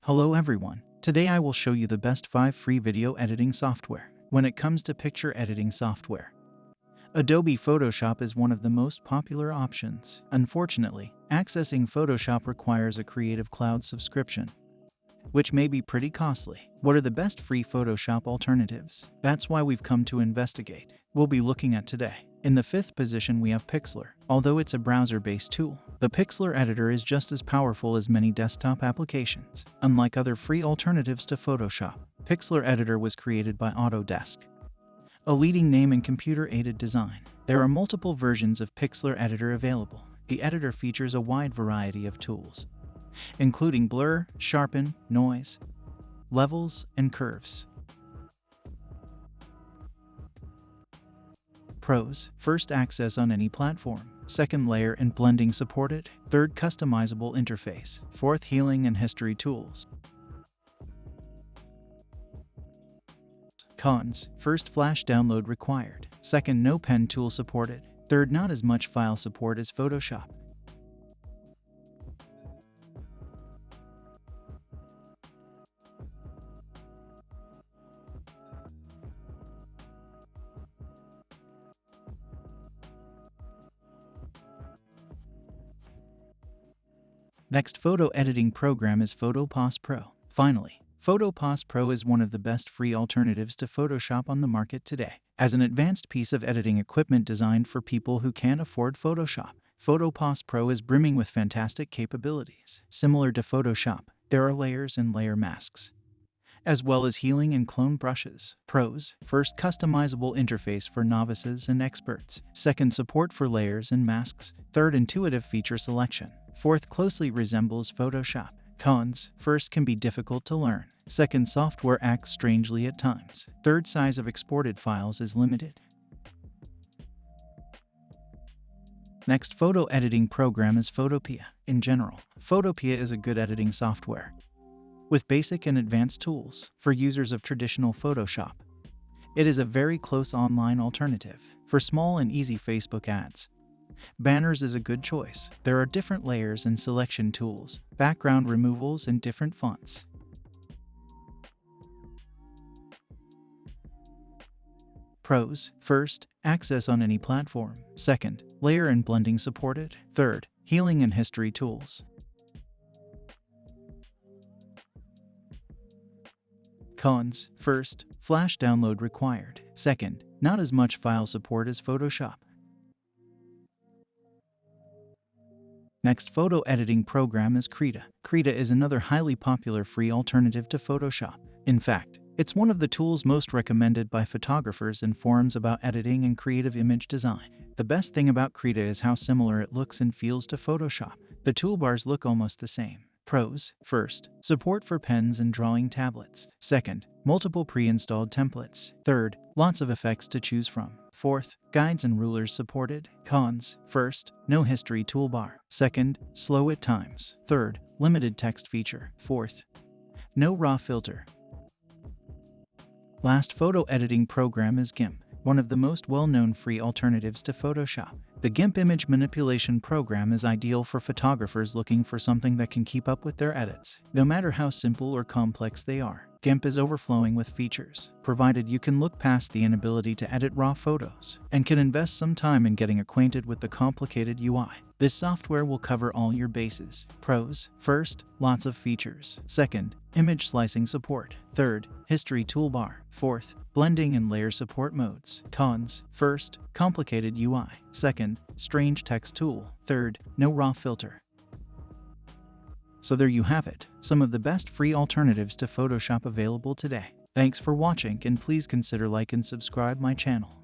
Hello everyone. Today I will show you the best 5 free video editing software. When it comes to picture editing software, Adobe Photoshop is one of the most popular options. Unfortunately, accessing Photoshop requires a Creative Cloud subscription, which may be pretty costly. What are the best free Photoshop alternatives? That's why we've come to investigate. We'll be looking at today. In the 5th position we have Pixlr. Although it's a browser-based tool, the Pixlr editor is just as powerful as many desktop applications. Unlike other free alternatives to Photoshop, Pixlr editor was created by Autodesk, a leading name in computer-aided design. There are multiple versions of Pixlr editor available. The editor features a wide variety of tools, including blur, sharpen, noise, levels, and curves. Pros: first, access on any platform. Second, layer and blending supported. Third, customizable interface. Fourth, healing and history tools. Cons: first, flash download required. Second, no pen tool supported. Third, not as much file support as Photoshop. Next photo editing program is PhotoPos Pro. Finally, PhotoPos Pro is one of the best free alternatives to Photoshop on the market today. As an advanced piece of editing equipment designed for people who can't afford Photoshop, PhotoPos Pro is brimming with fantastic capabilities. Similar to Photoshop, there are layers and layer masks, as well as healing and clone brushes. Pros: first, customizable interface for novices and experts. Second, support for layers and masks. Third, intuitive feature selection. Fourth, closely resembles Photoshop. Cons: first, can be difficult to learn. Second, software acts strangely at times. Third, size of exported files is limited. Next photo editing program is Photopea. In general, Photopea is a good editing software with basic and advanced tools for users of traditional Photoshop. It is a very close online alternative for small and easy Facebook ads. Banners is a good choice. There are different layers and selection tools, background removals, and different fonts. Pros: first, access on any platform. Second, layer and blending supported. Third, healing and history tools. Cons: first, flash download required. Second, not as much file support as Photoshop. Next photo editing program is Krita. Krita is another highly popular free alternative to Photoshop. In fact, it's one of the tools most recommended by photographers in forums about editing and creative image design. The best thing about Krita is how similar it looks and feels to Photoshop. The toolbars look almost the same. Pros: first, support for pens and drawing tablets. Second, multiple pre-installed templates. Third, lots of effects to choose from. Fourth, guides and rulers supported. Cons: first, no history toolbar. Second, slow at times. Third, limited text feature. Fourth, no raw filter. Last photo editing program is GIMP, one of the most well-known free alternatives to Photoshop. The GIMP image manipulation program is ideal for photographers looking for something that can keep up with their edits. No matter how simple or complex they are, GIMP is overflowing with features, provided you can look past the inability to edit raw photos and can invest some time in getting acquainted with the complicated UI. This software will cover all your bases. Pros: first, lots of features. Second, image slicing support. Third, history toolbar. Fourth, blending and layer support modes. Cons: first, complicated UI. Second, strange text tool. Third, no raw filter. So there you have it, some of the best free alternatives to Photoshop available today. Thanks for watching, and please consider like and subscribe my channel.